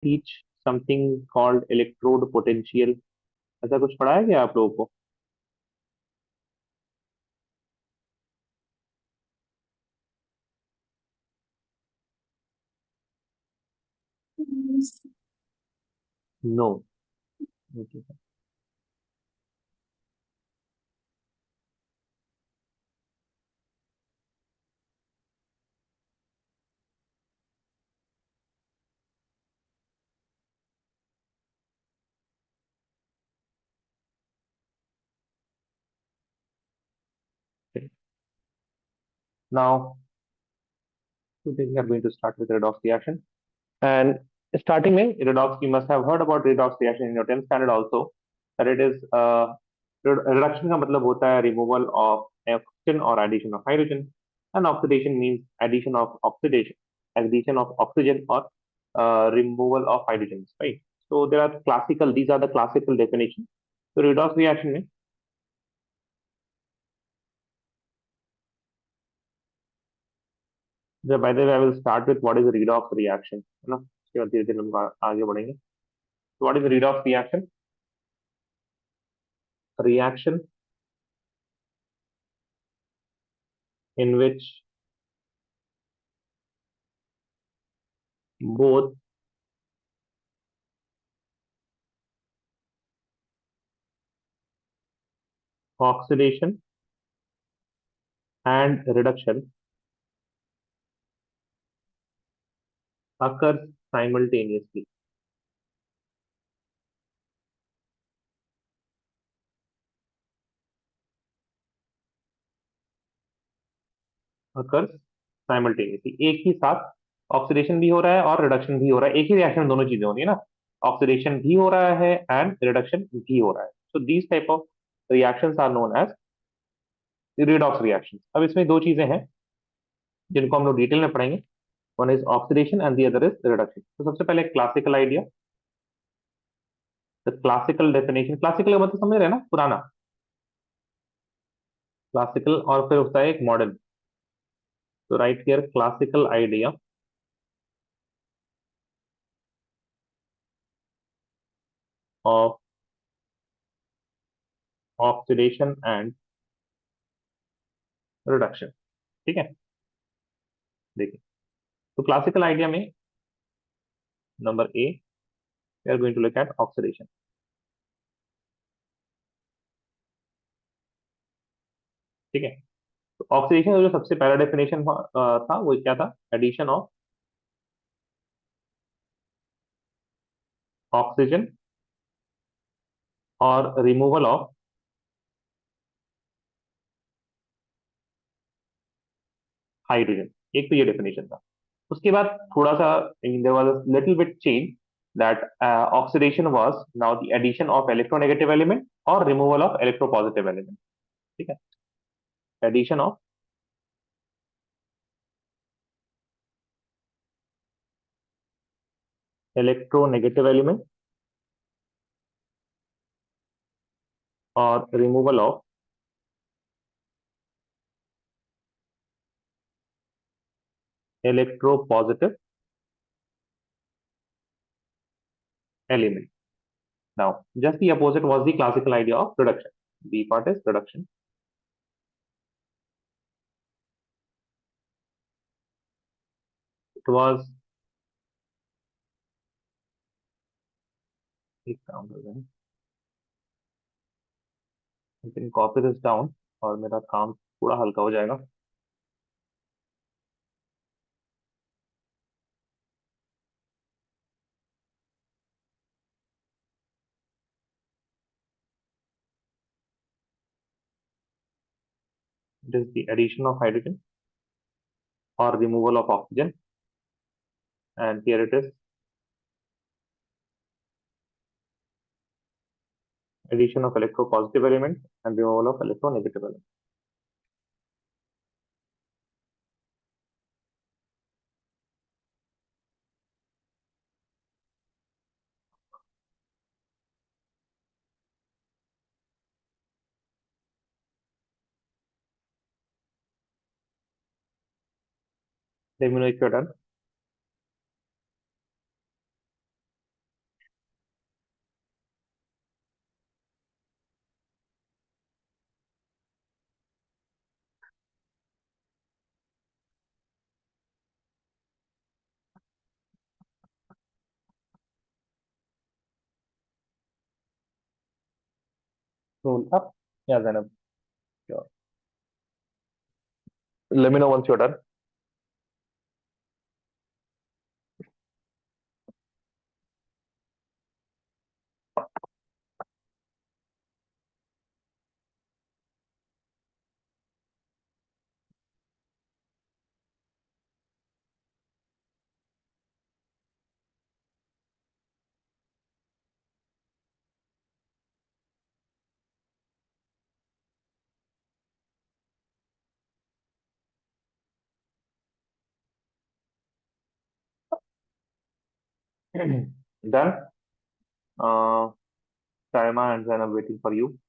teach something called electrode potential. ऐसा कुछ पढ़ा है क्या आप लोगों को? No. Now today we are going to start with redox reaction. And starting में redox, you must have heard about redox reaction in your 10th standard also. That it is reduction का मतलब होता है removal of oxygen or addition of hydrogen, and oxidation means addition of oxygen or removal of hydrogens, right? So there are classical, these are the classical definition. So redox reaction में, by the way, I will start with what is a redox reaction, है ना? उसके बाद धीरे धीरे हम आगे बढ़ेंगे. So what is a redox reaction? A reaction in which both oxidation and reduction occurs simultaneously. Occurs simultaneously. एक ही साथ ऑक्सीडेशन भी हो रहा है और रिडक्शन भी हो रहा है. एक ही रिएक्शन में दोनों चीजें हो रही है ना. ऑक्सीडेशन भी हो रहा है एंड रिडक्शन भी हो रहा है. So these type of reactions are known as redox reaction. अब इसमें दो चीजें हैं जिनको हम लोग डिटेल में पढ़ेंगे. One is oxidation and the other is reduction. तो सबसे पहले classical idea, the classical definition. Classical का मतलब समझ रहे हैं ना, पुराना. क्लासिकल और फिर होता है एक मॉडर्न. तो right here classical idea of oxidation and reduction. ठीक है, देखिए. तो क्लासिकल आइडिया में number A, we are going to look at oxidation. ठीक है. तो ऑक्सीडेशन का जो सबसे पहला डेफिनेशन था वो क्या था? एडिशन ऑफ ऑक्सीजन और रिमूवल ऑफ हाइड्रोजन. एक तो ये डेफिनेशन था. उसके बाद थोड़ा सा there was a little bit change, that oxidation was now the addition of electronegative element और रिमूवल ऑफ इलेक्ट्रोपॉजिटिव एलिमेंट. ठीक है. एडिशन ऑफ इलेक्ट्रोनेगेटिव एलिमेंट और removal of electropositive element. Now, just the opposite was the classical idea of reduction. B part is reduction. It was एक काम कर रहे हैं. You can copy this down और मेरा काम थोड़ा हल्का हो जाएगा. It is the addition of hydrogen or removal of oxygen, and here it is addition of electropositive element and removal of electronegative element. Let me know if you're done. Scroll up. Yeah, Zainab. Sure. Let me know once you're done. Done. Uh, Saima and Zainab waiting for you.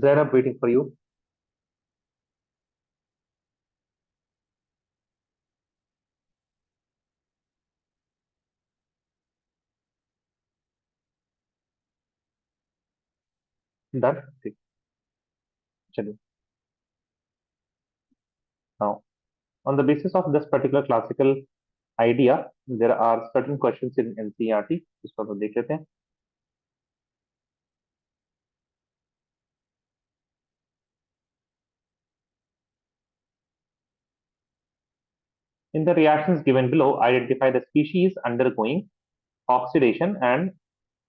Zainab waiting for you. Done. ठीक, चलिए. Now, on the basis of this particular classical idea, there are certain questions in NCERT. इसको हम देख लेते हैं. In the reactions given below, identify the species undergoing oxidation and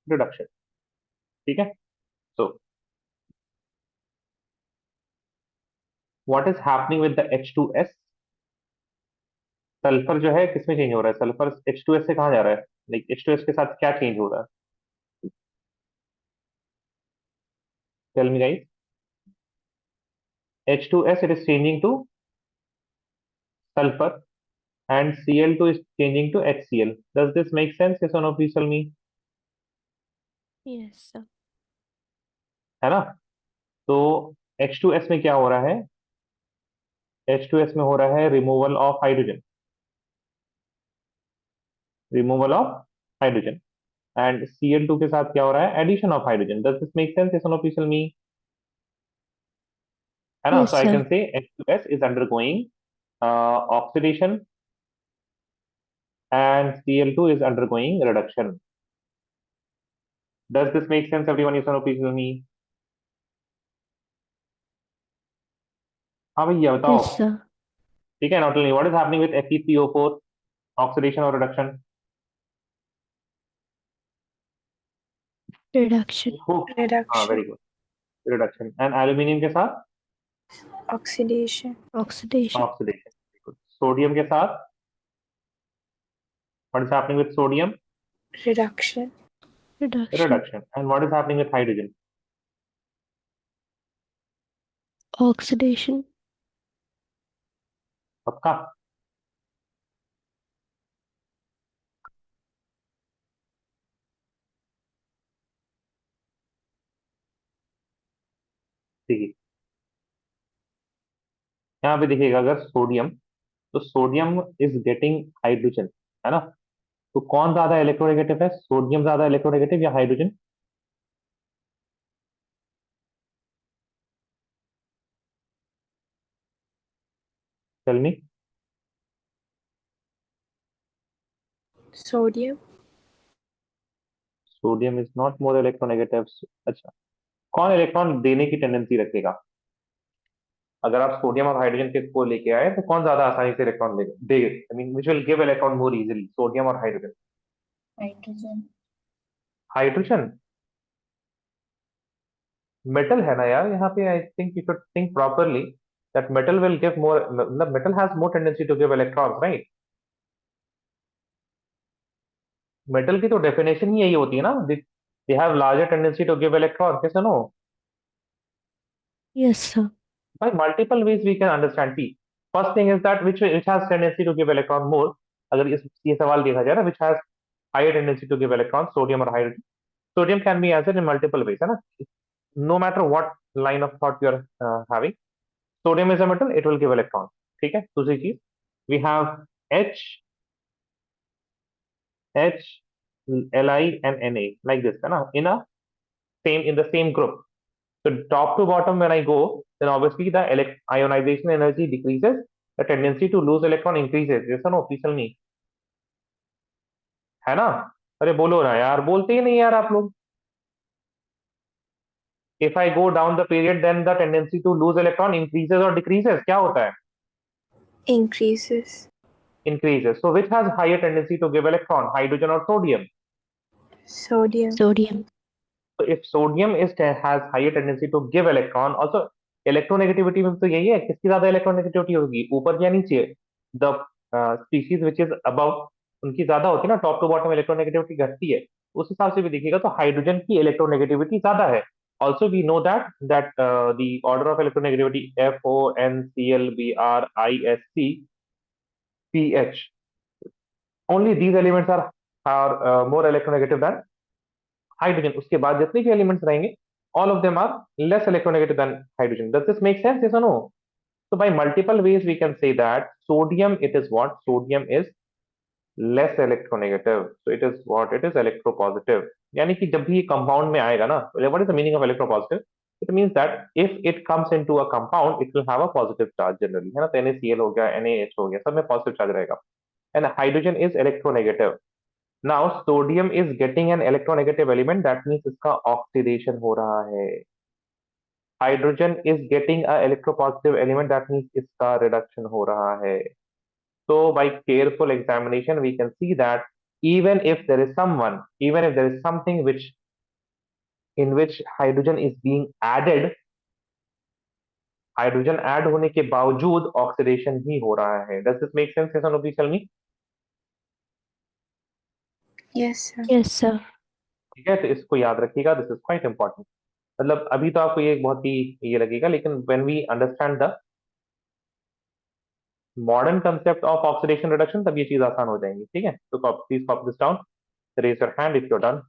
reduction. ठीक है? So, what is happening with the H2S? Sulphur जो है किसमें चेंज हो रहा है? सल्फर H2S से कहाँ जा रहा है? लाइक H2S के साथ क्या चेंज हो रहा है? Tell me guys. H2S, it is changing to sulfur, and Cl2 is changing to HCl. Does this make sense? Yes or no? Please tell me. Yes, sir. है ना? तो H2S में क्या हो रहा है? H2S में हो रहा है removal of hydrogen. Removal of hydrogen. And Cl2 के साथ क्या हो रहा है? Addition of hydrogen. Does this make sense? Yes और नो? Please tell me. है ना? Yes, so I sir. Can say H2S is undergoing oxidation and Cl2 is undergoing reduction. Does this make sense, everyone? Yes or no? Please tell me. हाँ भैया बताओ. Yes, sir. ठीक है. Now tell me what is happening with Fe3O4, oxidation or reduction? Reduction. हाँ, Reduction. very good. Reduction. And aluminium के साथ Oxidation. Oxidation. oxidation. Very good. Sodium के साथ what is happening with sodium? Reduction. Reduction. Reduction. And what is happening with hydrogen? Oxidation. पक्का? ठीक है. यहाँ पे देखिएगा अगर सोडियम, तो सोडियम इज गेटिंग हाइड्रोजन, है ना? तो कौन ज्यादा इलेक्ट्रोनेगेटिव है? सोडियम ज्यादा इलेक्ट्रोनेगेटिव या hydrogen? Tell me. Sodium. Sodium is not more electronegative. अच्छा, कौन इलेक्ट्रॉन देने की टेंडेंसी रखेगा? अगर आप सोडियम और हाइड्रोजन के को लेके आए तो कौन ज्यादा आसानी से इलेक्ट्रॉन देगा? I mean which will give electron more easily, sodium और हाइड्रोजन? Hydrogen. हाइड्रोजन. मेटल है ना यार यहाँ पे. I think you should think properly that metal will give more, मतलब metal has more tendency to give electrons, right? Metal की तो definition ही यही होती है ना, they have larger tendency to give electron, कैसे no? Yes, sir. By multiple ways we can understand. See, first thing is that which has tendency to give electron more. अगर ये सवाल देखा जाए ना, which has higher tendency to give electrons, sodium or hydrogen. Sodium can be answered in multiple ways, है ना? No matter what line of thought you are having, sodium is a metal, it will give electrons. ठीक है? दूसरी चीज, we have H, H, Li and Na like this, है ना? In the same group. So top to bottom when I go, then obviously the ionization energy decreases, the tendency to lose electron increases. Yes or no? Please tell me. है ना? अरे बोलो ना यार, बोलते ही नहीं यार आप लोग. If I go down the period, then the tendency to lose electron increases or decreases. क्या होता है? Increases. Increases. So which has higher tendency to give electron, hydrogen or sodium? Sodium. Sodium. So if sodium has higher tendency to give electron, also electronegativity में तो यही है, किसकी ज्यादा electronegativity होगी, ऊपर या नीचे? The species which is above, उनकी ज्यादा होती है ना, टॉप टू बॉटम इलेक्ट्रोनेगेटिविटी घटती है. उस हिसाब से भी देखिएगा तो हाइड्रोजन की इलेक्ट्रोनेगेटिविटी ज्यादा है. Also we know that the order of electronegativity FONClBrISC only these elements are more electronegative than hydrogen. उसके बाद जितने भी एलिमेंट्स रहेंगे, all of them are less electronegative than hydrogen. Does this make sense? Yes or no? So by multiple ways we can say that sodium, it is what? Sodium is less electronegative. So it is what? It is electropositive. यानी कि जब भी ये compound में आएगा ना, what is the meaning of electropositive? It means that if it comes into a compound, it will have a positive charge generally, है ना? तो NaCl हो गया, NaH हो गया, सब में positive charge रहेगा. And hydrogen is electronegative. Now sodium is getting an electronegative element, that means इसका oxidation हो रहा है. Hydrogen is getting a electropositive element, that means इसका reduction हो रहा है. So by careful examination we can see that even if there is something in which hydrogen is being added, hydrogen add होने के बावजूद ऑक्सीडेशन ही हो रहा है. Does this make sense? Yes or no? Please tell me. Yes, sir. Yes, sir. ठीक है, तो इसको याद रखिएगा. This is quite important. मतलब अभी तो आपको ये बहुत ही ये लगेगा, लेकिन when we understand the modern concept of oxidation reduction, तब ये चीज आसान हो जाएंगी. ठीक है, तो please copy this down. Raise your hand if you done.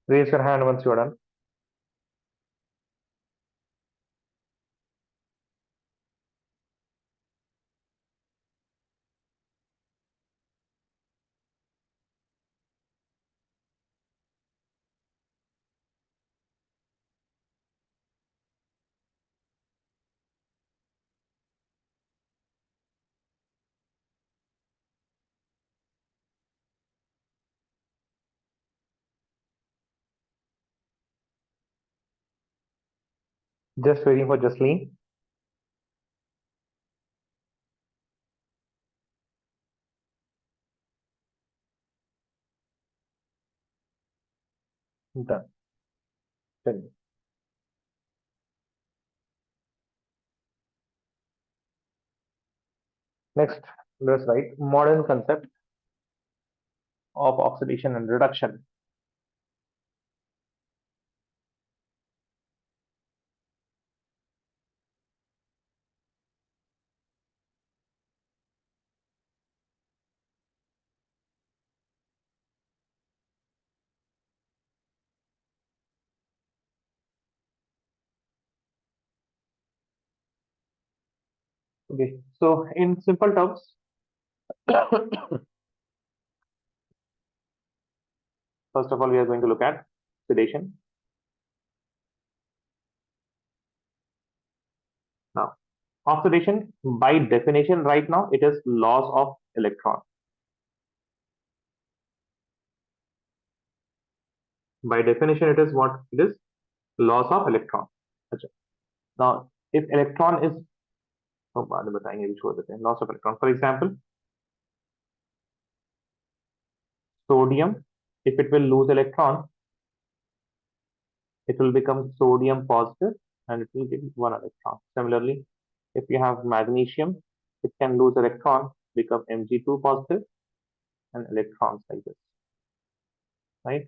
Raise your hand once you are done. Just waiting for Jasleen. Done. Done. Next, let's write modern concept of oxidation and reduction. Okay, so in simple terms, first of all, we are going to look at oxidation. Now, oxidation by definition right now, it is loss of electron. By definition, it is what? It is loss of electron. अच्छा. Now, if electron is, तो बाद में बताएंगे, भी छोड़ देते हैं, loss of electron. For example, sodium, if it will lose electron, it will become sodium positive and it will give one electron. Similarly, if you have magnesium, it can lose electron, become Mg2 positive and electrons like this, right?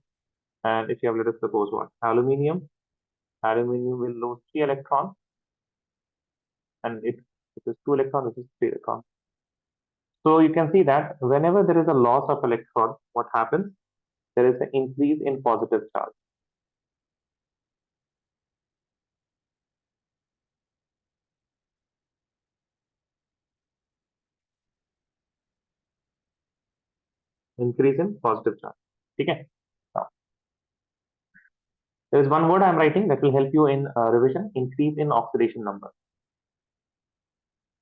And if you have, let us suppose what? Aluminium will lose 3 electrons and it is 2 electrons, this is 3 electrons. So you can see that whenever there is a loss of electron, what happens? There is an increase in positive charge. Increase in positive charge. Okay. Now, there is one word I am writing that will help you in revision. Increase in oxidation number.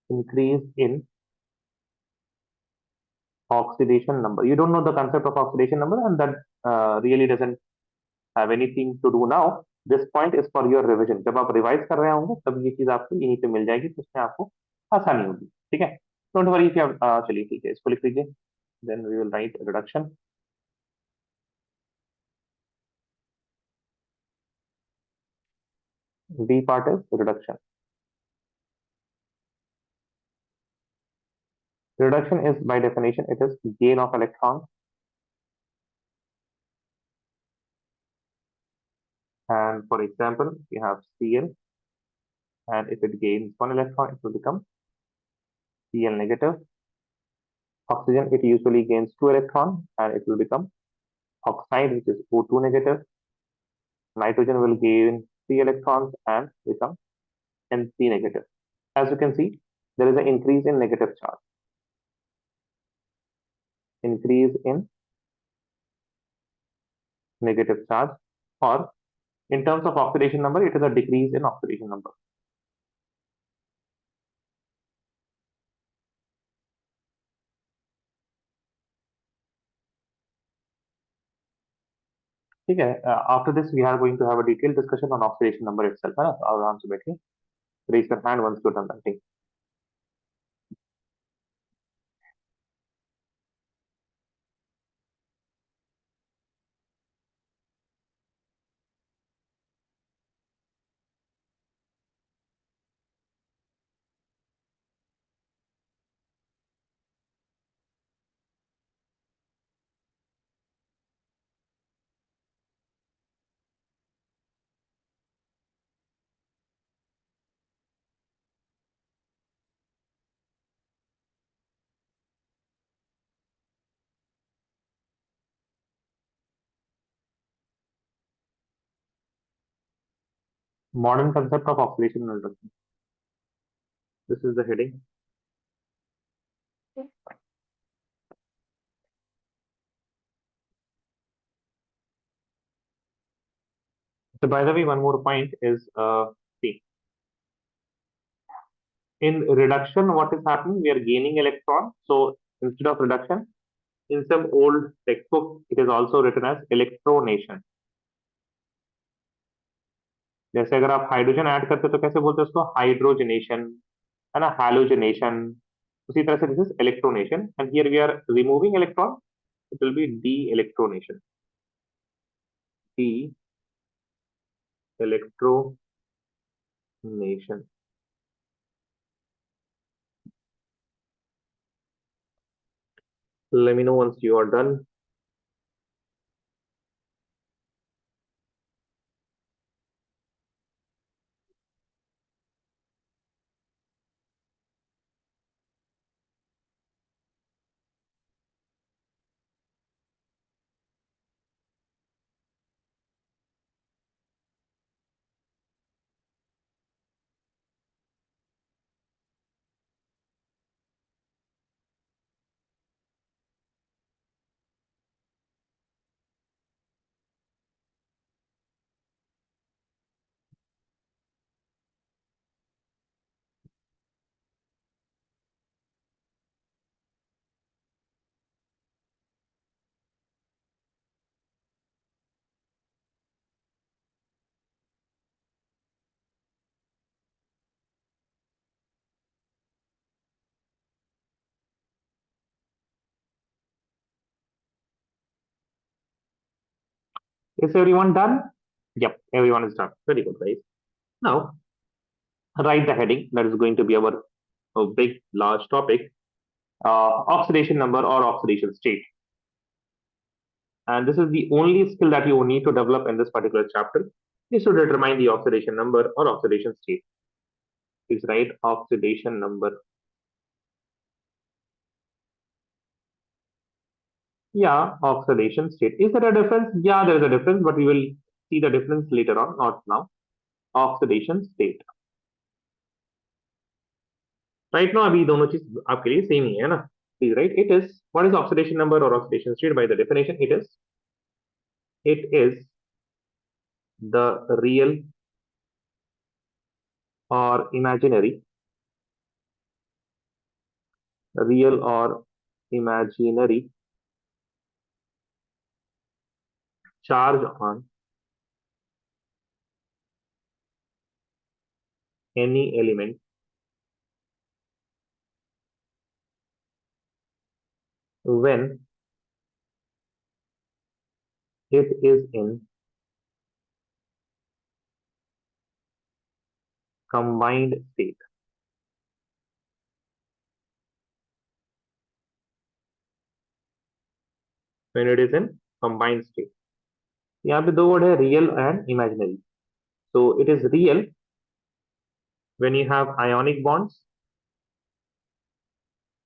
Increase in oxidation number. You don't know the concept of oxidation number, and that really doesn't have anything to do now. This point is for your revision. जब आप revise कर रहे होंगे तब ये चीज आपको यहीं पे मिल जाएगी, तो उसमें आपको आसानी होगी. ठीक है. Don't worry if you have, चलिए ठीक है, इसको लिख लीजिए. Then we will write reduction. B part is reduction. Reduction is by definition it is gain of electron, and for example we have Cl, and if it gains 1 electron it will become Cl negative. Oxygen, it usually gains 2 electrons and it will become oxide, which is O2 negative. Nitrogen will gain 3 electrons and become Nc negative. As you can see, there is an increase in negative charge. Increase in negative charge, or in terms of oxidation number, it is a decrease in oxidation number. ठीक है. After this, we are going to have a detailed discussion on oxidation number itself. है ना? आराम से बैठिए. Raise your hand once you're done writing. Modern concept of oxidation and reduction. This is the heading. So by the way, one more point is, see, in reduction, what is happening? We are gaining electron. So instead of reduction, in some old textbook, it is also written as electronation. जैसे अगर आप hydrogen add करते हो तो कैसे बोलते हैं उसको, हाइड्रोजनेशन, है ना, हैलोजनेशन। उसी तरह से this is electronation, and here we are removing electron, it will be de electronation, de electronation. Let me know once you are done. Is everyone done? Yep, everyone is done. Very good, guys. Now, write the heading. That is going to be our big, large topic, oxidation number or oxidation state. And this is the only skill that you need to develop in this particular chapter, is to determine the oxidation number or oxidation state. Please write oxidation number. Yeah, oxidation state. Is there a difference? Yeah, there is a difference, but we will see the difference later on, not now. Oxidation state. Right ना, अभी दोनों चीज आपके लिए same ही है ना, please write it is, what is oxidation number और oxidation state by the definition, it is the real और इमेजिनरी, रियल और imaginary charge on any element when it is in combined state, when it is in combined state. यहाँ पे दो word है, real and imaginary. So it is real when you have ionic bonds,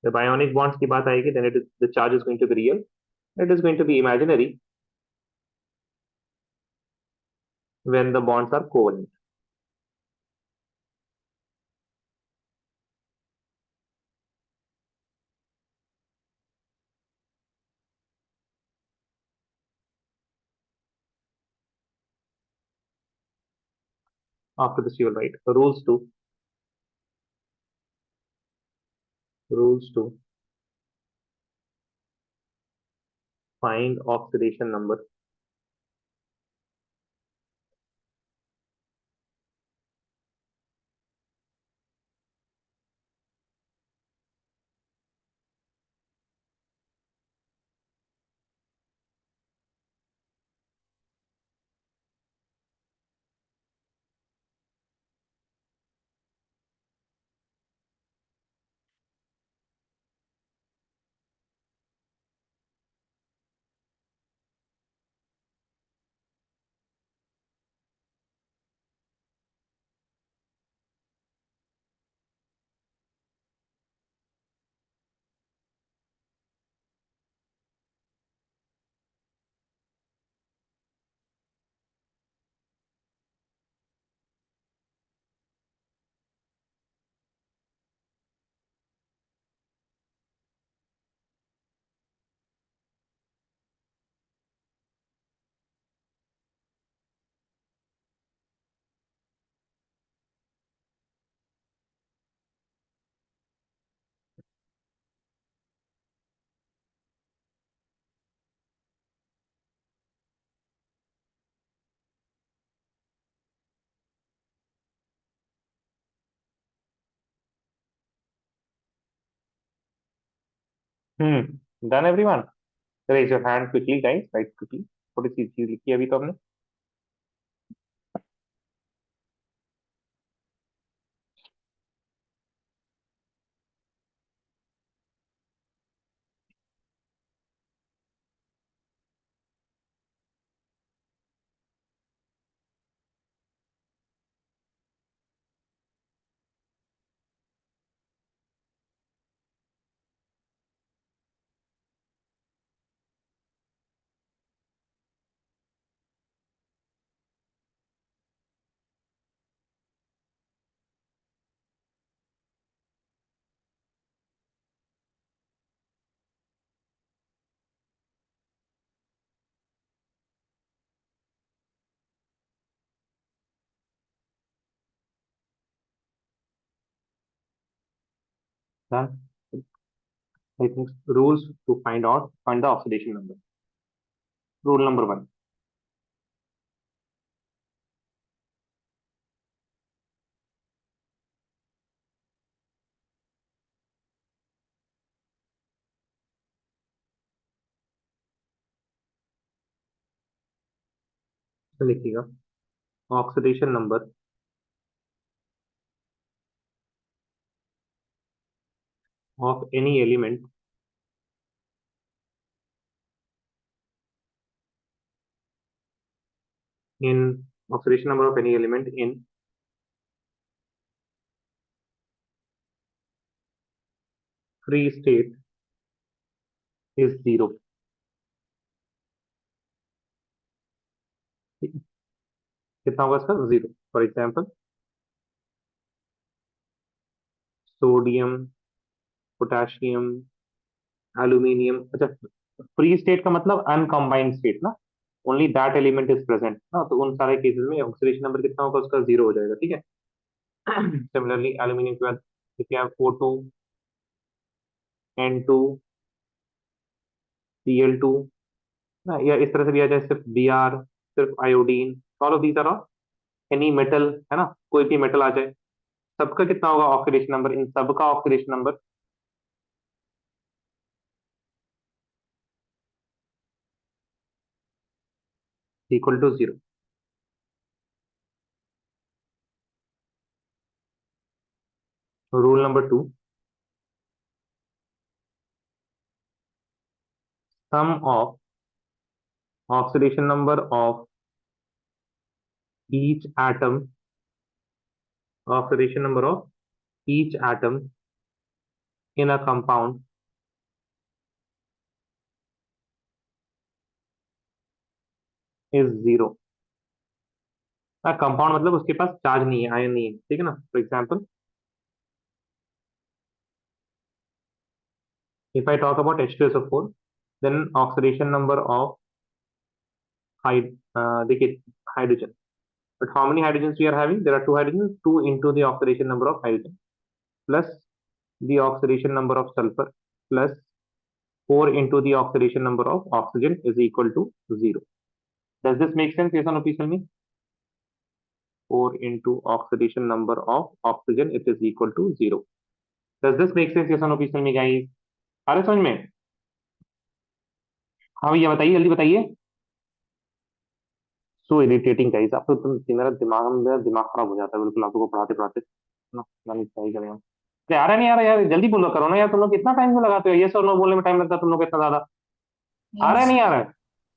जब ionic bonds की बात आएगी then it is the charge is going to be real, it is going to be imaginary when the bonds are covalent. After this, you will write rules to find oxidation number. Done everyone, raise your hand quickly guys, write quickly, थोड़ी सी चीज लिखी है अभी तो हमने। Done. I think rules to find the oxidation number. Rule number one. तो लिखिएगा oxidation number of any element in oxidation number of any element in free state is zero. कितना होगा इसका? Zero. For example sodium, potassium, aluminium. अच्छा, free state का मतलब अनकम्बाइंड state ना, only that element is present ना, तो उन सारे केसेस में ऑक्सीडेशन नंबर कितना होगा? उसका जीरो हो जाएगा. ठीक है. सिमिलरली एल्यूमिनियम के बाद if you have O2, N2, Cl2 ना, या इस तरह से भी आ जाए सिर्फ Br, सिर्फ iodine, all of these are any metal, है ना, कोई भी मेटल आ जाए, सबका कितना होगा ऑक्सीडेशन नंबर? इन सबका oxidation number equal to zero. Rule number two, sum of oxidation number of each atom, oxidation number of each atom in a compound is zero. Compound मतलब उसके पास चार्ज नहीं है, आयन नहीं है. ठीक है ना. For example if I talk about H2SO4, then oxidation number of देखिए hydrogen. But how many hydrogens we are having? There are two hydrogens. Two into the oxidation number of hydrogen plus the oxidation number of sulfur plus 4 into the oxidation number of oxygen is equal to 0. Does this make sense? Yes or no? Please tell me. 4 into oxidation number of oxygen, it is equal to 0. Does this make sense? Yes or no? Please tell me, guys. आ रहे समझ में? हाँ भैया बताइए, जल्दी बताइए. So irritating guys, आप तो मेरा दिमाग खराब हो जाता है बिल्कुल, आप लोगों को पढ़ाते पढ़ाते ना. मैं क्या ही करें हम. अरे आ रहा नहीं आ रहा यार, जल्दी बोलो करो ना यार, तुम लोग कितना टाइम क्यों लगाते हो? ये और नो बोलने में टाइम लगता है तुम लोग को इतना ज्यादा. आ रहा है Yes. नहीं आ रहा है?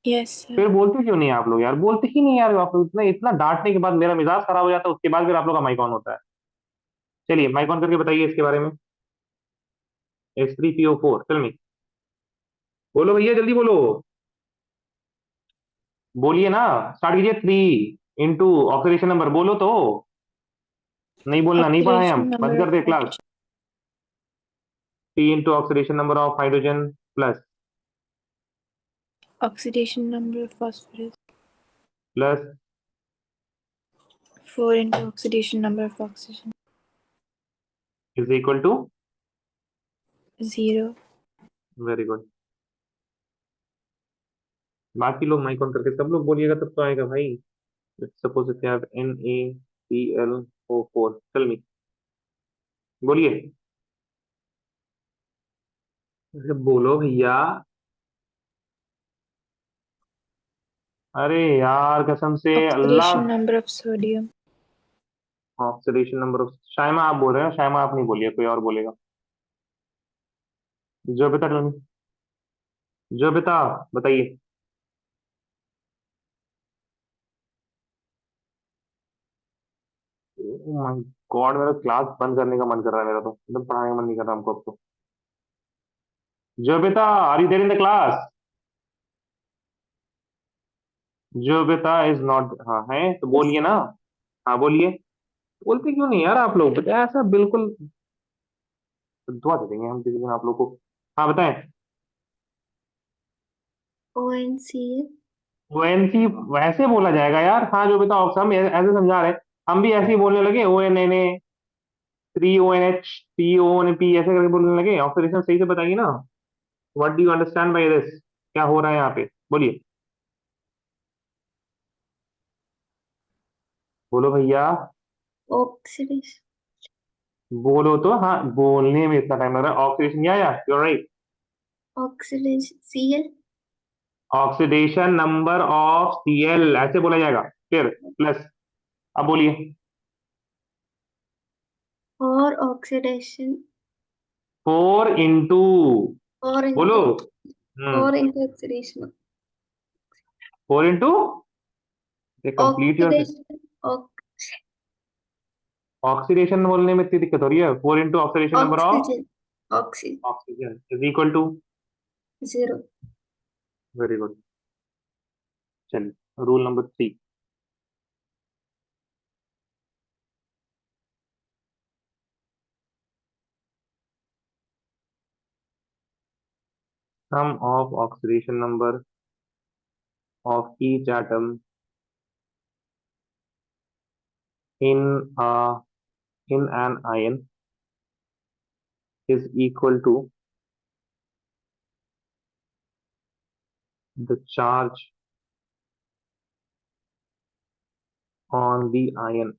Yes, फिर sir. बोलते क्यों नहीं है आप लोग यार? बोलते ही नहीं यार आप लोग. इतना इतना डांटने के बाद मेरा मिजाज खराब हो जाता है, उसके बाद फिर आप लोग का माइक ऑन होता है. चलिए माइक ऑन करके बताइए इसके बारे में. H3PO4, चल मी, बोलो भैया जल्दी बोलो. बोलिए ना, स्टार्ट कीजिए. 3 इंटू ऑक्सीडेशन नंबर, बोलो तो. नहीं बोलना, नहीं पढ़ाए हम, Oxidation बंद number कर of दे class. 3 into oxidation number of hydrogen plus oxidation number of phosphorus. Plus 4 into oxidation number of oxygen. Is equal to 0. Very good. बाकी लोग माइक ऑन करके सब लोग बोलिएगा तब तो आएगा भाई. Suppose if you have NaClO4, tell me, बोलिए. अरे बोलो भैया। अरे यार कसम से अल्लाह। Oxidation number of sodium. Oxidation number of, Shaima आप बोल रहे हैं, शायमा आप नहीं बोलिए, कोई और बोलेगा। जो बेटा, जो बेटा, बताइए। माय गॉड, मेरा क्लास बंद करने का मन कर रहा है, मेरा तो एकदम पढ़ाने का मन नहीं कर रहा हमको अब तो। जो बेटा, are you there in the class? जो बेटा इज नॉट, हाँ है तो Yes. बोलिए ना। हाँ बोलिए। बोलते क्यों नहीं यार आप लोग, बेटा ऐसा बिल्कुल। दुआ दे देंगे हम किसी दिन आप लोग को। हाँ बताएं। ONCl. ओएनसी वैसे बोला जाएगा यार, हाँ जो बेटा हम ऐसे समझा रहे हैं। हम भी ऐसे ही बोलने लगे, O N N A, 3 ONH, PONP ऐसे करके बोलने लगे। ऑक्सीडेशन सही से बताइए ना। What do you understand by this? क्या हो रहा है यहाँ पे, बोलिए। बोलो भैया। Oxidation. बोलो तो, हाँ बोलने में इतना टाइम लग रहा है। ऑक्सीडेशन, या you right. Oxidation. Cl. Oxidation number of Cl ऐसे बोला जाएगा। फिर प्लस, अब बोलिए। Or oxidation. 4 into, Or बोलो। into. Or into oxidation. 4 into, complete your. Oxidation. Oxidation बोलने में इतनी दिक्कत हो रही है। 4 into oxidation number of Oxygen. Oxygen. Oxygen is equal to. 0. Very good. चलिए rule number 3। Sum of oxidation number of each atom in in an ion is equal to the charge on the ion।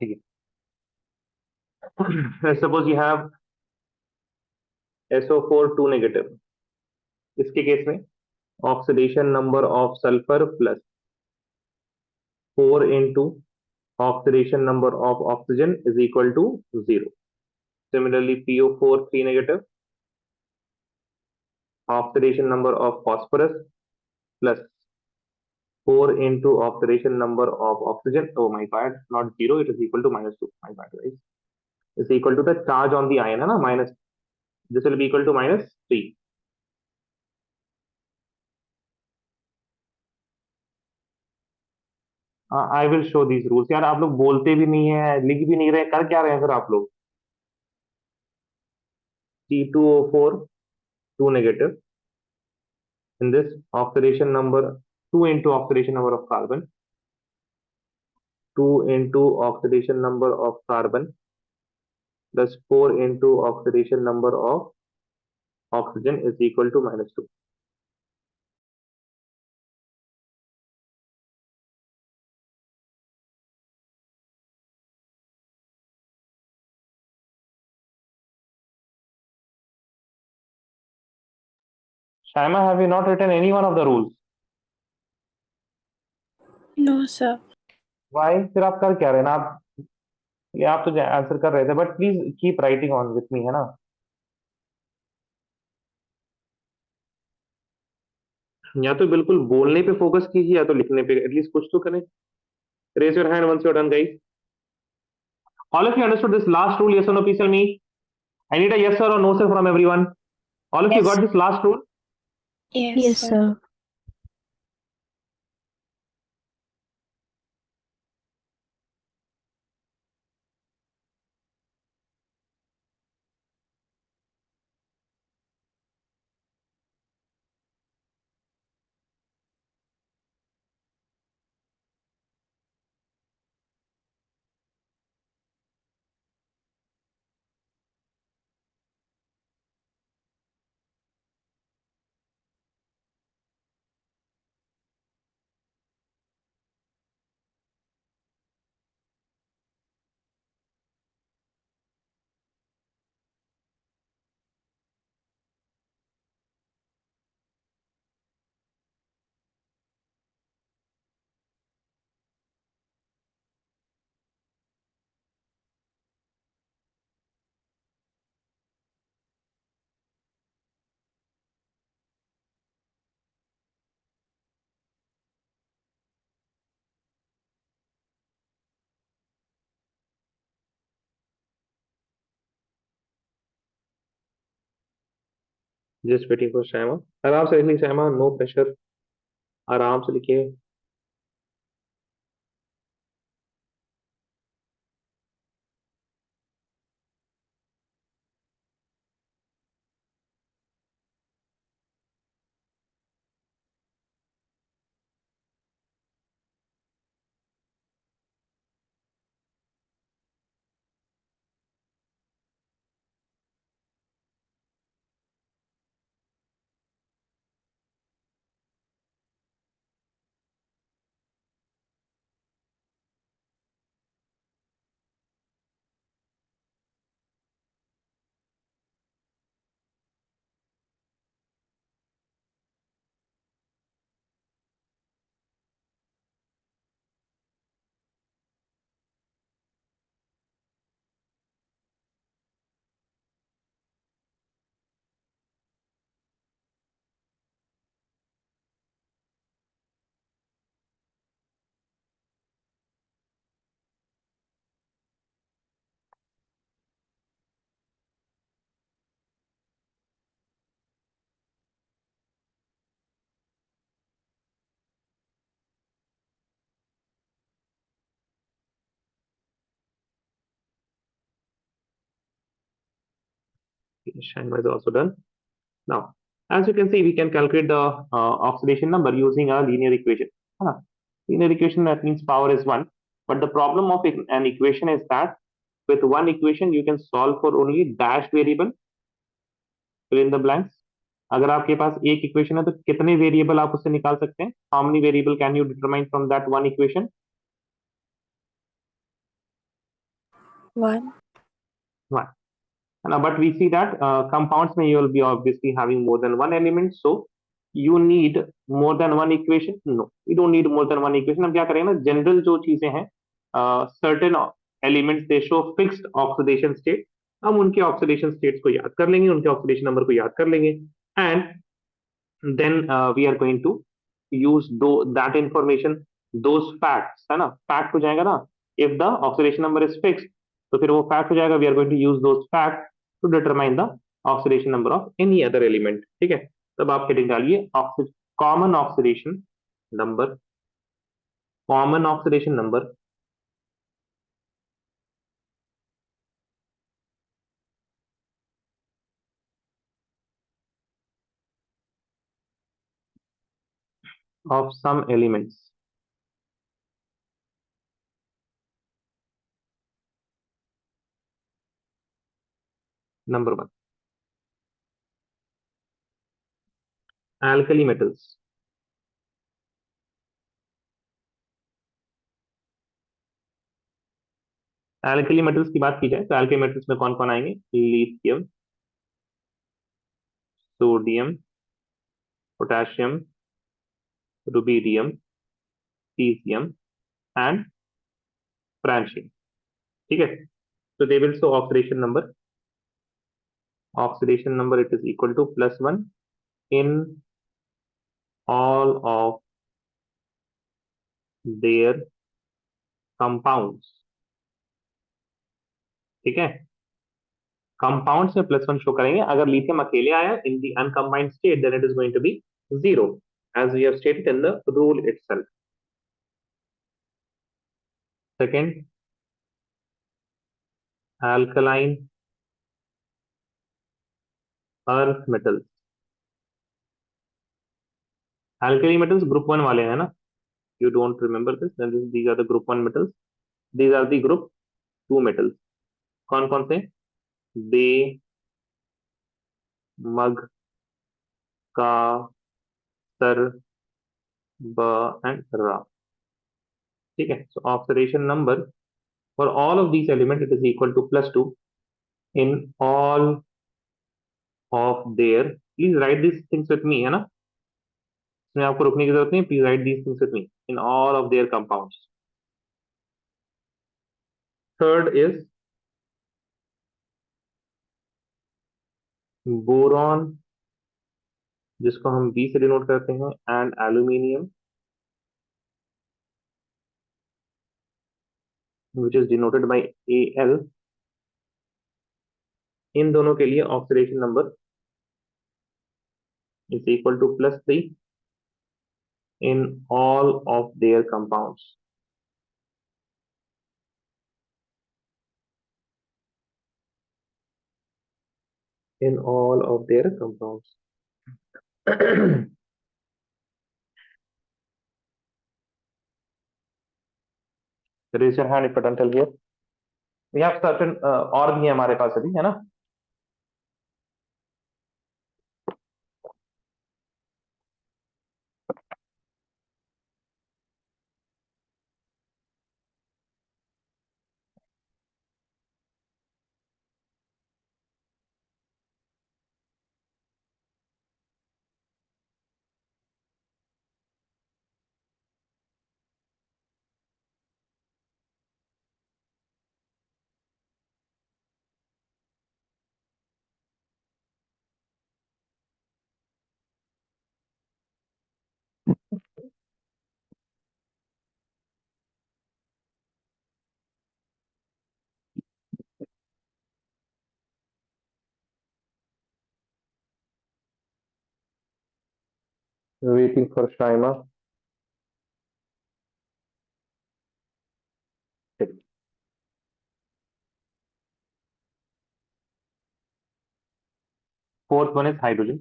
ठीक है। Suppose you have SO4 2 negative. इसके case में oxidation number of sulphur plus 4 into oxidation number of oxygen is equal to 0। Similarly, PO4 3 negative, oxidation number of phosphorus plus 4 into oxidation number of oxygen, oh my bad, not 0, it is equal to -2, my bad guys, is equal to the charge on the ion, है ना, minus, this will be equal to -3। I will show these rules. यार आप लोग बोलते भी नहीं है, लिख भी नहीं रहे, कर क्या रहे हैं फिर आप लोग। C2O4 2 negative, in this oxidation number, 2 into oxidation number of carbon, 2 into oxidation number of carbon plus 4 into oxidation number of oxygen is equal to -2। Shaima, have you not written any one of the rules? No, sir. Why? फिर आप कर क्या रहे हैं ना आप? ये आप तो आंसर कर रहे थे, but please keep writing on with me, है ना। या तो बिल्कुल बोलने पे फोकस कीजिए, या तो लिखने पे एटलीस्ट कुछ तो करें। Raise your hand once you are done guys. All of you understood this last rule? Yes और no, please tell me. I need a yes sir और no sir from everyone. All of you Yes. Got this last rule? Yes, Yes, sir. sir. Just waiting for Shyama. आराम से लिखिए Shyama, no pressure, आराम से लिखिए। Shyanma is also done. Now, as you can see, we can calculate the oxidation number using a linear equation. Huh. Linear equation, that means power is 1. But the problem of an equation is that with one equation, you can solve for only dash variable, fill in the blanks. अगर आपके पास एक equation है तो कितने variable आप उससे निकाल सकते हैं? How many variable can you determine from that one equation? 1. One. But we see that compounds may you will be obviously having more than one element, so you need more than one equation. No, we don't need more than one equation. हम क्या करेंगे ना, general जो चीजें हैं, certain elements they show fixed oxidation state, हम उनके oxidation states को याद कर लेंगे, उनके ऑक्सीडेशन नंबर को याद कर लेंगे, and then we are going to use that information, those facts, है ना, fact हो जाएगा ना, if the oxidation number is fixed, तो फिर वो fact हो जाएगा, we are going to use those facts to determine the oxidation number of any other element, ठीक है? तब आप हेडिंग डालिए common oxidation number, common oxidation number of some elements. Number one, alkali metals. Alkali metals की बात की जाए तो एल्कली मेटल्स में कौन कौन आएंगे? Lithium, sodium, potassium, rubidium, caesium and francium, ठीक है? So they will show oxidation number. Oxidation number, it is equal to +1 in all of their compounds, ठीक है? कंपाउंड्स में +1 शो करेंगे. अगर लिथियम अकेले आया in the uncombined state, then it is going to be 0, as we have stated in the rule itself. Second, alkaline earth metals. Alkali metals group 1 वाले हैं ना? You don't remember this? Then these are the group 1 metals. These are the group 2 metals. कौन कौन से? बे, मग, का, sir, ब and रा, ठीक है? So oxidation number for all of these elements, it is equal to +2 in all of their, please write these things with me, है ना? इसमें आपको रुकने की जरूरत नहीं, please write these things with me, in all of their compounds. Third is boron, जिसको हम B से डिनोट करते हैं, and aluminium, which is denoted by Al. इन दोनों के लिए oxidation number is equal to +3 in all of their compounds. In all of their compounds. Raise your hand if you don't tell here. We have certain और भी है हमारे पास अभी, है ना? Waiting for Shaima. Fourth one is hydrogen.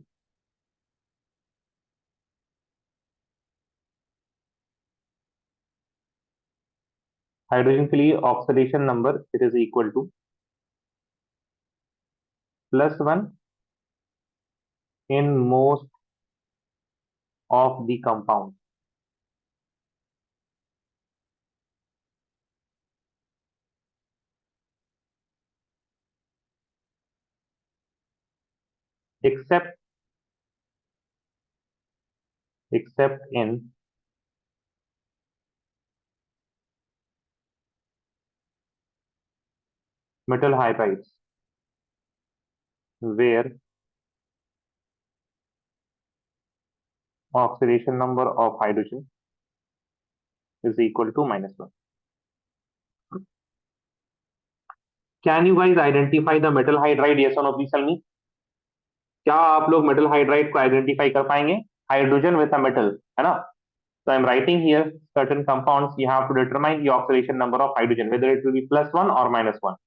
Hydrogen के लिए oxidation number it is equal to +1 in most of the compound. Except in metal hydrides where oxidation number of hydrogen is equal to -1. Can you guys identify the metal hydride? Yes or no? Please tell me. क्या आप लोग metal hydride को identify कर पाएंगे? Hydrogen with a metal, है ना? So I'm writing here certain compounds. You have to determine the oxidation number of hydrogen, whether it will be +1 or -1.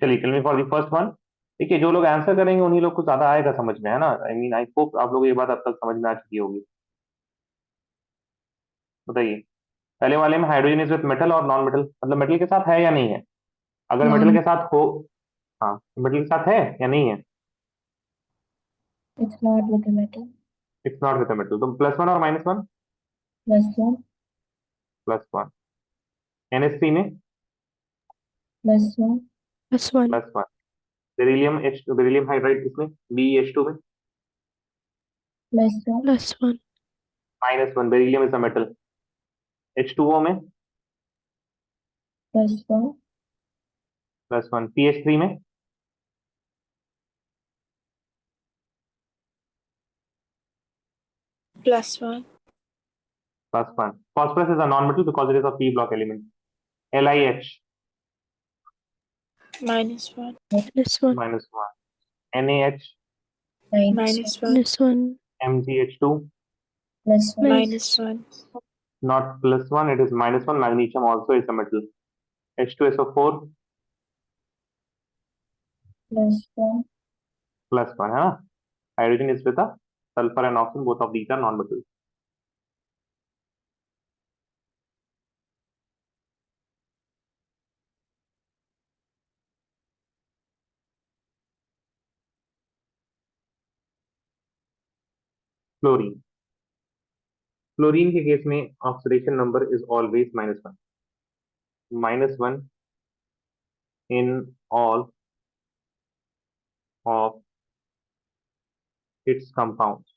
चलिए, tell me for the first one. देखिए, जो लोग answer करेंगे उन्हीं लोग को ज्यादा आएगा समझ में, है ना? आई मीन आई होप आप लोग ये बात अब तक समझ में आ चुकी होगी. बताइए, पहले वाले में हाइड्रोजन इज विथ मेटल और नॉन मेटल, मतलब मेटल के साथ है या नहीं है? अगर मेटल के साथ हो, हाँ, मेटल के साथ है या नहीं है? It's not with the metal. It's not with metal. तो +1 और -1? +1. +1. NH3 में +1. +1. +1. बेरिलियम H2, बेरिलियम हाइड्राइड किसमें? BeH2 में +1. +1. -1. Beryllium is a metal. H2O में +1. +1. PH3 में +1. +1. Phosphorus is a non-metal because it is a p block element. LiH -1. -1. -1. NaH -1. -1. MgH2 +1. -1. not +1, it is -1. Magnesium also is a metal. H2SO4 +1. +1, है ना? Hydrogen is with a sulfur and oxygen, both of these are non-metal. Fluorine. Fluorine के case में oxidation number is always -1. -1 in all of its compounds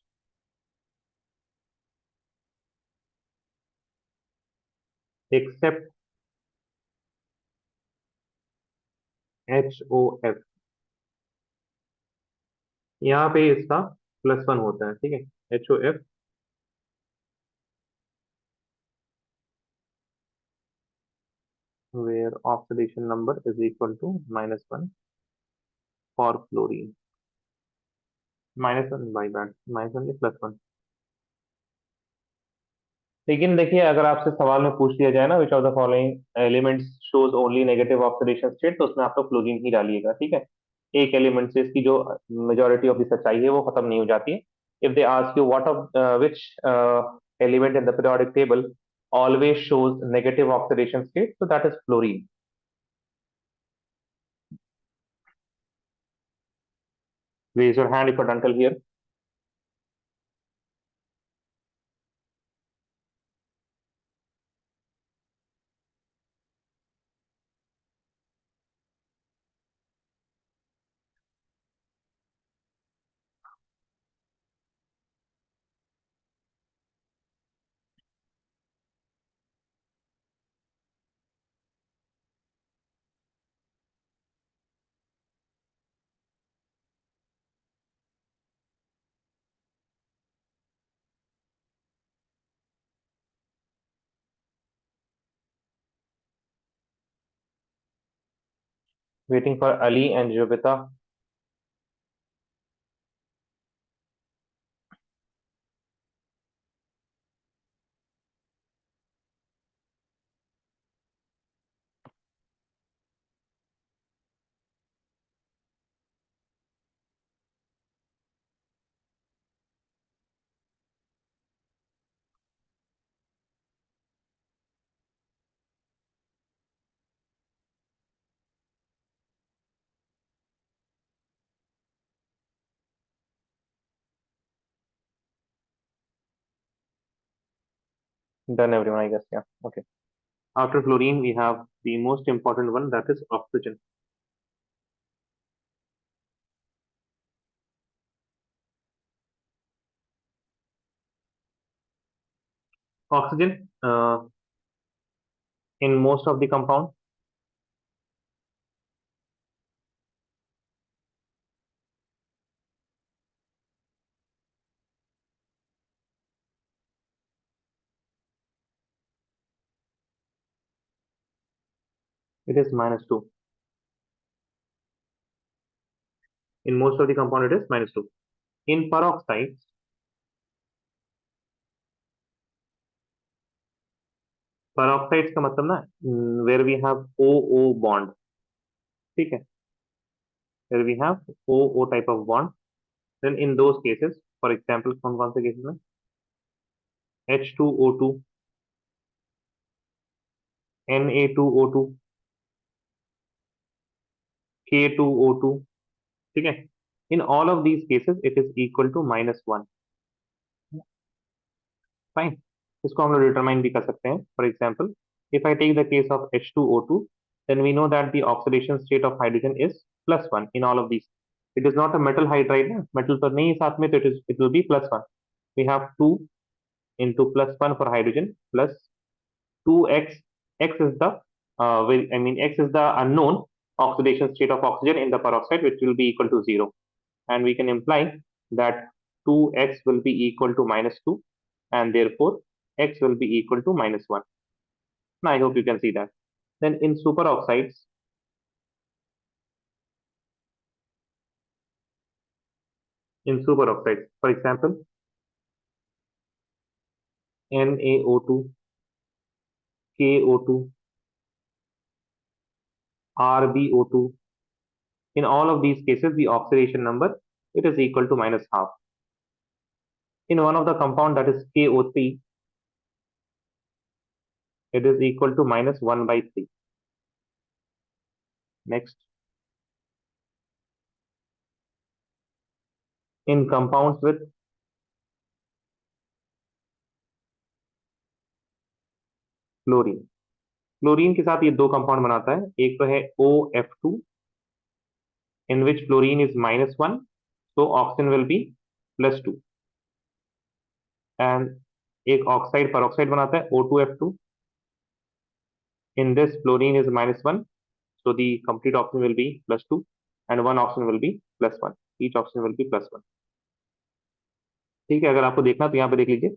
except HOF। यहाँ पे इसका +1 होता है, ठीक है, HOF where oxidation number is equal to -1 for fluorine। -1 by bad, -1 नहीं, +1। लेकिन देखिए, अगर आपसे सवाल में पूछ लिया जाए ना, which of the following elements shows only negative oxidation state, तो उसमें आप लोग क्लोरीन ही डालिएगा, ठीक है। एक एलिमेंट से इसकी जो मेजोरिटी ऑफ द सच्चाई है वो खत्म नहीं हो जाती है। If they ask you what of which element in the periodic table always shows negative oxidation state, so that is fluorine। Raise your hand if you're done till here। Waiting for Ali and Jovita। Done everyone, I guess, yeah, okay। After fluorine we have the most important one, that is oxygen। Oxygen in most of the compound it is -2। In most of the compound it is -2। In peroxides, peroxides का मतलब ना where we have OO bond, ठीक है, where we have OO type of bond, then in those cases, for example, कौन कौन से cases में H2O2, Na2O2, K2O2, ठीक है, in all of these cases it is equal to -1। Fine, इसको हम लोग डिटरमाइन भी कर सकते हैं। For example, if I take the case of H2O2, then we know that the oxidation state of hydrogen is +1 in all of these। It is not a metal hydride ना, metal तो नहीं है साथ में, तो it will be +1। We have 2 into +1 for hydrogen plus 2x। X is the X is the unknown oxidation state of oxygen in the peroxide, which will be equal to 0, and we can imply that 2x will be equal to -2, and therefore x will be equal to -1। Now I hope you can see that। Then in superoxides, for example, NaO2, KO2, RbO2, in all of these cases the oxidation number, it is equal to -half। In one of the compound, that is KO3, it is equal to -1/3। Next, in compounds with fluorine, fluorine के साथ ये दो compound बनाता है, एक तो है OF2 in which fluorine is -1, so oxygen will be +2 and एक ऑक्साइड peroxide बनाता है O2F2. In this chlorine is -1, so the complete oxygen will be +2 and one oxygen will be +1. Each oxygen will be +1. ठीक है, अगर आपको देखना तो यहाँ पे देख लीजिए,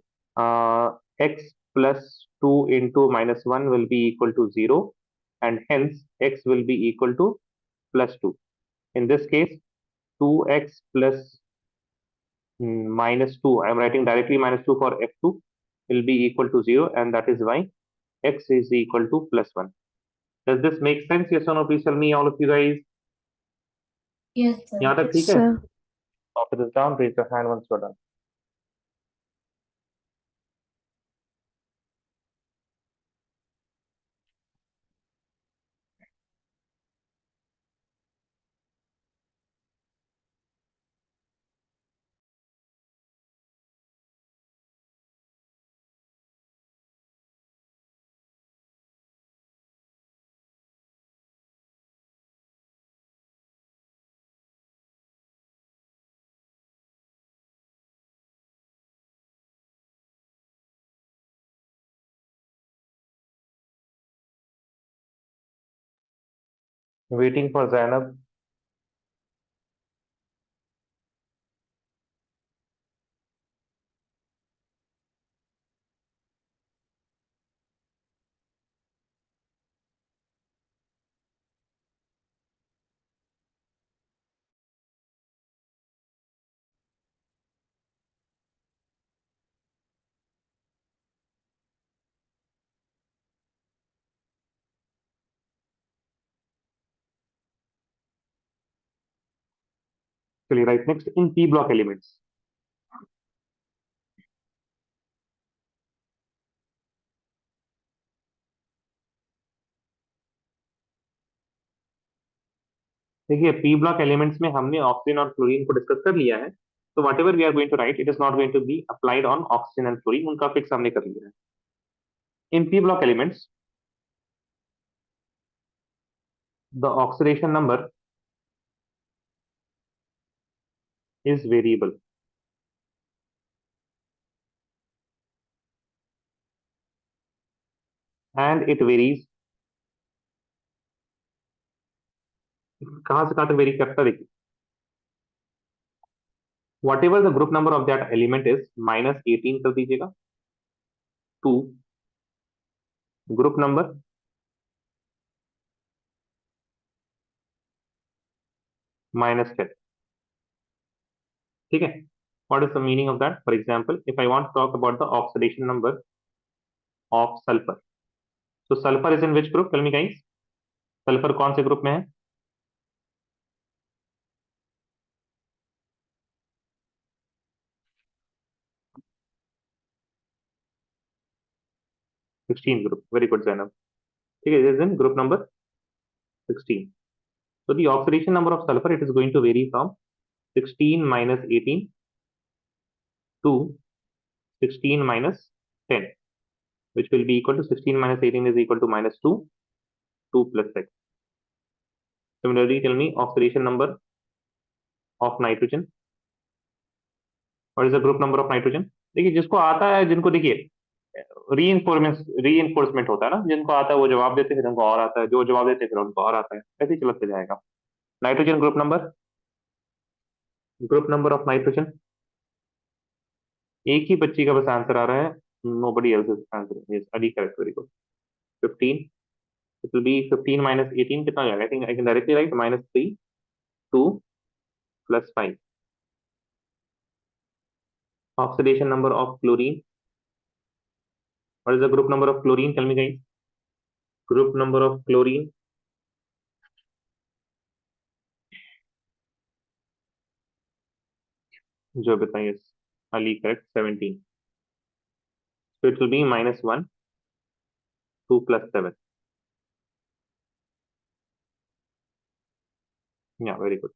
x +2 into -1 will be equal to 0 and hence x will be equal to +2. In this case 2x plus -2, I am writing directly -2 for F2, will be equal to 0 and that is why x is equal to +1. Does this make sense? Yes or no? Please tell me, all of you guys. Yes, sir. यहाँ तक ठीक है? Sir. Copy this down, raise your hand once you're done. Waiting for Zainab. चलिए, right next in P block elements. देखिए, P block elements में हमने oxygen और chlorine को डिस्कस कर लिया है, तो whatever we are going to write it is not going to be applied on oxygen and chlorine, उनका फिक्स हमने कर लिया है. इन P block elements the oxidation number is variable and it varies. कहां से कहां तक वेरी करता है? देखिए, what ever the group number of that element is -18 कर दीजिएगा टू ग्रुप नंबर -10. ठीक है, what is the meaning of that? For example, if I want to talk about the oxidation number of sulfur, so sulfur is in which group? Tell me guys, sulfur कौन से group में है? 16 group. Very good, Zainab. ठीक है, it is in group number 16. So the oxidation number of sulfur, it is going to vary from 16 minus 18 to 16 minus 10, which will be equal to 16 minus 18 is equal to -2, 2 plus 6. Similarly, tell me oxidation number of nitrogen. What is the group number of nitrogen? देखिए, जिसको आता है, जिनको देखिए reinforcement होता है ना, जिनको आता है वो जवाब देते हैं, फिर उनको और आता है, जो जवाब देते हैं फिर उनको और आता है, ऐसे ही चलते जाएगा. Nitrogen group number of nitrogen, एक ही बच्ची का बस आंसर आ रहा है, nobody else is answering. Yes, Ali correct, very good. 15, it will be 15 minus 18 कितना हो जाएगा? I think I can directly write -3, 2 plus 5. Oxidation number of chlorine. What is the group number of chlorine? Tell me guys. Group number of chlorine. जो बताइए. Ali correct, 17. So it will be -1, 2 plus 7. Yeah, very good.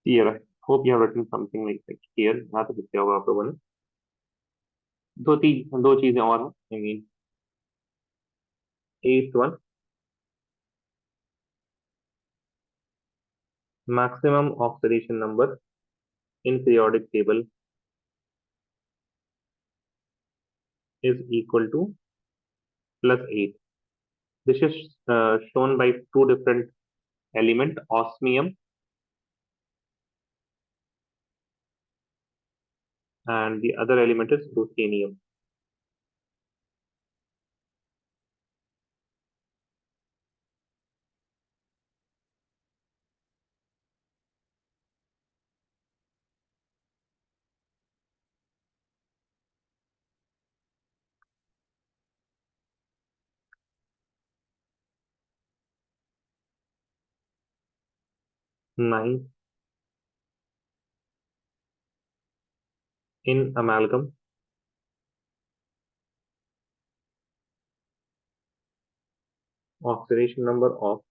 Here, I hope you have written something like here. यहाँ तक लिखा होगा आप लोगों ने। दो चीजें और हैं। I mean, eighth one, maximum oxidation number in periodic table is equal to plus 8. This is shown by two different element, osmium and the other element is ruthenium. Nine, in amalgam, oxidation number of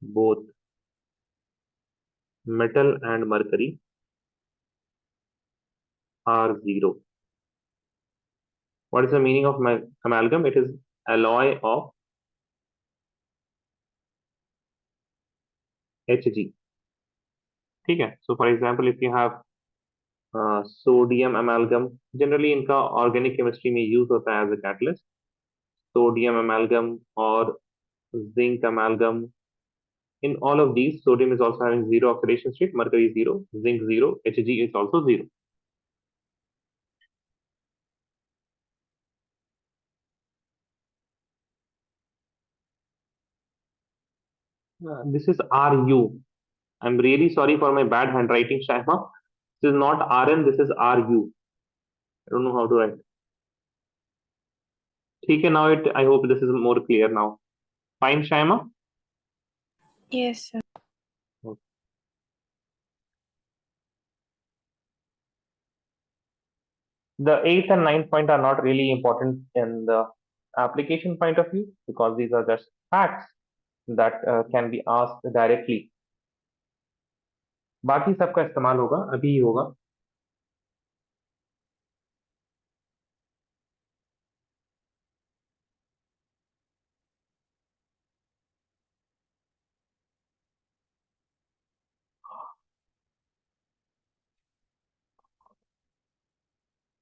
both metal and mercury are 0. What is the meaning of amalgam? It is alloy of Hg. ठीक है. So for example, if you have sodium amalgam, generally इनका organic chemistry में use होता है as a catalyst. Sodium amalgam or zinc amalgam. In all of these, sodium is also having 0 oxidation state, mercury is 0, zinc 0, Hg is also 0. This is Ru. I'm really sorry for my bad handwriting, Shaima. This is not Rn, this is Ru. I don't know how to write. ठीक है, now I hope this is more clear now. Fine, Shaima? Yes, sir. The eighth and ninth point are not really important in the application point of view because these are just facts that can be asked directly. बाकी सबका इस्तेमाल होगा, अभी ही होगा.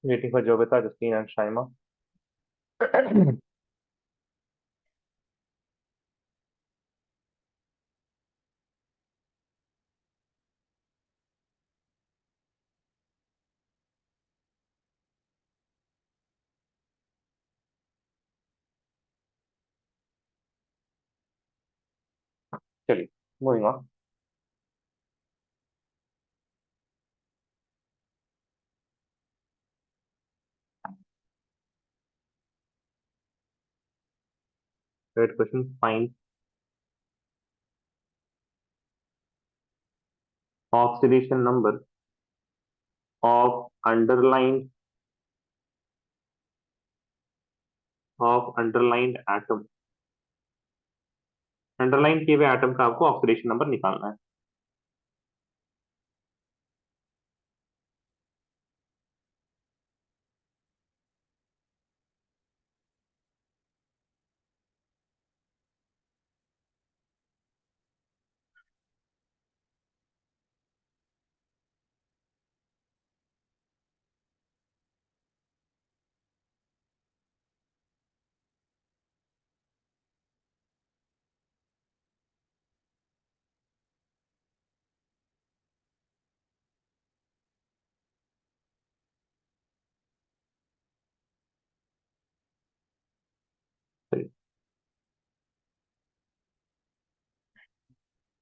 Waiting for Jovita, Justine and Shaima. चलिए, moving on. Third question, find oxidation number of underlined atom. Underline किए हुए atom का आपको ऑक्सीडेशन नंबर निकालना है.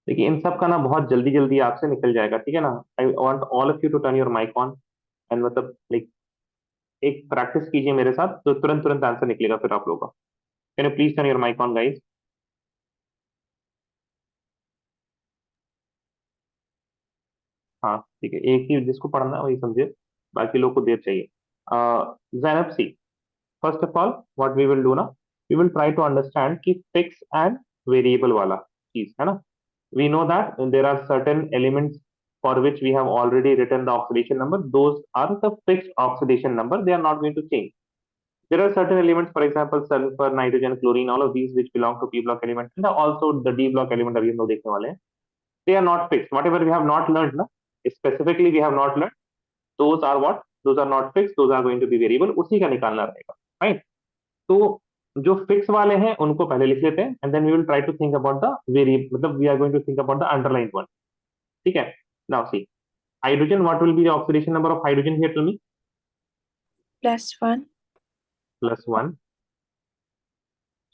देखिए, इन सब का ना बहुत जल्दी जल्दी आपसे निकल जाएगा, ठीक है ना. I want all of you to turn your mic on and मतलब लाइक एक प्रैक्टिस कीजिए मेरे साथ, तो तुरंत तुरंत आंसर निकलेगा फिर आप लोगों का. Can you please turn your mic on guys. हाँ ठीक है, एक ही जिसको पढ़ना है वही समझे, बाकी लोग को देर चाहिए. Zainab see, first of all what we will do ना, we will try to understand कि फिक्स एंड वेरिएबल वाला चीज है ना. We know that there are certain elements for which we have already written the oxidation number. Those are the fixed oxidation number. They are not going to change. There are certain elements, for example, sulfur, nitrogen, chlorine, all of these which belong to p block element, and also the d block element अभी हम लोग देखने वाले हैं. They are not fixed. Whatever we have not learned, ना, specifically we have not learned. Those are what? Those are not fixed. Those are going to be variable. उसी का निकालना रहेगा, right? तो जो फिक्स वाले हैं उनको पहले लिख लेते हैं, and then we will try to think about the variable. मतलब we are going to think about the underlined one. ठीक है. Now see, hydrogen. What will be the oxidation number of hydrogen here? Tell me. +1. +1.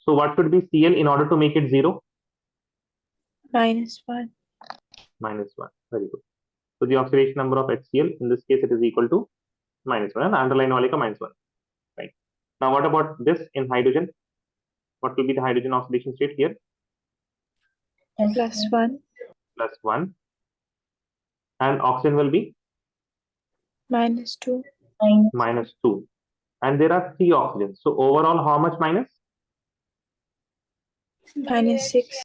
So what should be Cl in order to make it 0? -1. -1. Very good. So the oxidation number of HCl in this case it is equal to -1. And underline वाले का -1. Right. Now what about this in hydrogen? What will be the hydrogen oxidation state here? +1. +1. And oxygen will be -2. -2. And there are 3 oxygens. So overall, how much minus? -6.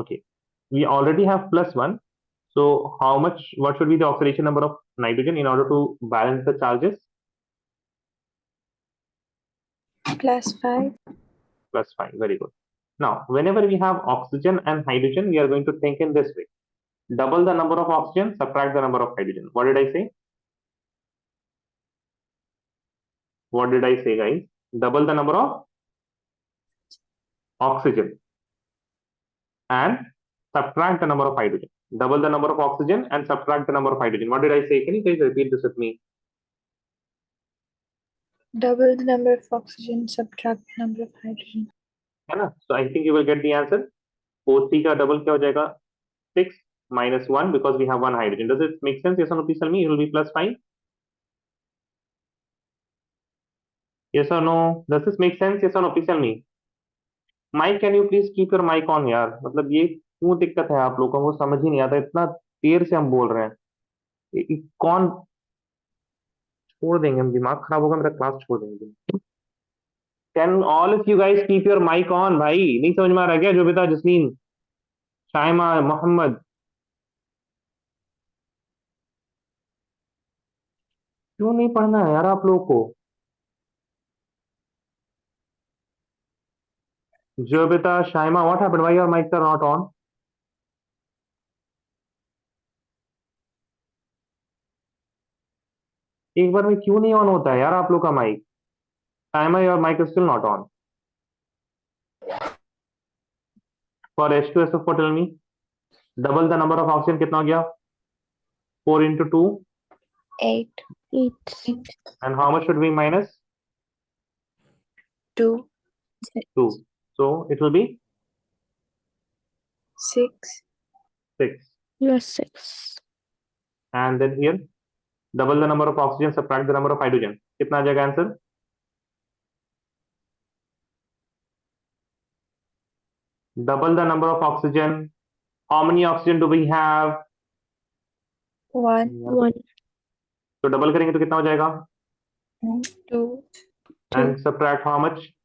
Okay. We already have +1. So how much? What should be the oxidation number of nitrogen in order to balance the charges? +5. +5. Very good. Now, whenever we have oxygen and hydrogen, we are going to think in this way: double the number of oxygen, subtract the number of hydrogen. What did I say? What did I say, guys? Double the number of oxygen and subtract the number of hydrogen. Double the number of oxygen and subtract the number of hydrogen. What did I say? Can you guys repeat this with me? Double the number of oxygen, subtract the number of hydrogen. है ना? So I think you will get the answer. O3 का double क्या हो जाएगा? 6 minus 1 because we have one hydrogen. Does it make sense? Yes or no? Please tell me. It will be +5. Yes or no? Does this make sense? Yes or no? Please tell me. Mike, can you please keep your mic on यार? मतलब ये क्यों दिक्कत है आप लोगों को समझ ही नहीं आता, इतना देर से हम बोल रहे हैं. कौन छोड़ देंगे, हम दिमाग खराब होगा मेरा, क्लास छोड़ देंगे. Can all of you guys keep your mic on? भाई नहीं समझ में आ रहा क्या? जो बेटा, जसलीन, शाइमा, मोहम्मद, क्यों नहीं पढ़ना है यार आप लोगों को? जो बेटा, Shaima, what happened? Why your mics are not on? एक बार में क्यों नहीं ऑन होता है यार आप लोग का माइक? Shaima, your mic is still not on. For H2SO4 tell me. Double the number of oxygen कितना हो गया? 4 into 2. 8. And how much should we minus? 2. 2. So it will be 6. 6. +6. And then here, double the number of oxygen, subtract the number of hydrogen. कितना आ जाएगा answer? Double the number of oxygen. How many oxygen do we have? 1. 1. तो double करेंगे तो कितना हो जाएगा? 2. And subtract how much?